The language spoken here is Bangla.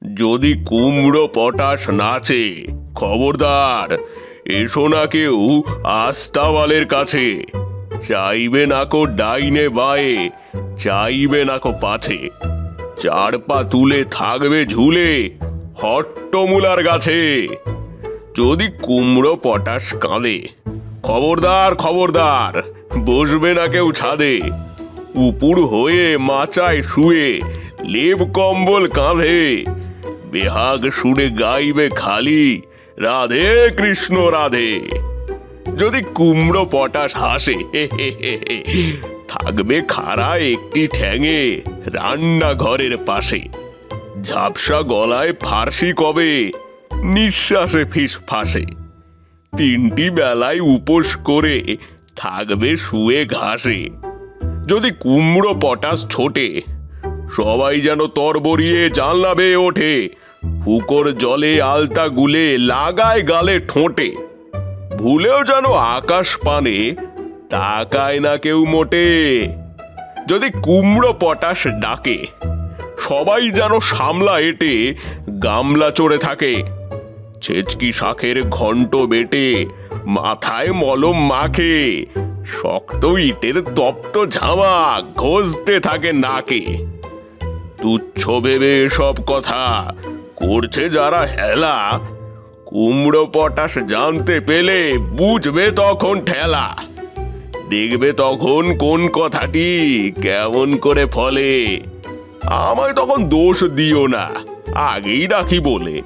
যদি কুমড়ো পটাশ নাচে, খবরদার এসো না কেউ আস্তাওয়ালের কাছে। চাইবে না কো ডাইনে বায়ে, চাইবে না কো পাছে, চার পা তুলে থাকবে ঝুলে হট্টমূলার গাছে। যদি কুমড়ো পটাশ কাঁদে, খবরদার খবরদার বসবে না কেউ ছাদে। উপুর হয়ে মাচায় শুয়ে লেপ কম্বল কাঁধে, বেহাগ সুরে গাইবে খালি রাধে কৃষ্ণ রাধে। যদি কুমড়ো পটাশ হাসে, থাকবে খাড়া একটি ঠ্যাঙে রান্নাঘরের পাশে। ঝাপসা গলায় ফার্সি কবে, নিঃশ্বাসে ফিস ফাঁসে। তিনটি বেলায় উপোস করে থাকবে শুয়ে ঘাসে। যদি কুমড়ো পটাশ ছোটে, সবাই যেন তরবরিয়ে জানলা বেয়ে ওঠে। হুকোর জলে আলতা গুলে লাগায় গালে ঠোঁটে। ভুলেও যেন আকাশ পানে তাকায় না কেউ মোটে। যদি কুমড়ো পটাশ ডাকে, সবাই যেন সামলা এঁটে গামলা চড়ে থাকে। ছেচকি শাখের ঘন্ট বেটে মাথায় মলম মাখে, শক্ত ইটের তপ্ত ঝামা ঘষতে থাকে নাকে। তুচ্ছ ভেবে সব কথা করছে যারা হেলা, কুমড়ো পটাশ জানতে পেলে বুঝবে তখন ঠেলা। দেখবে তখন কোন কথাটি কেমন করে ফলে। আমায় তখন দোষ দিও না, আগেই রাখি বলে।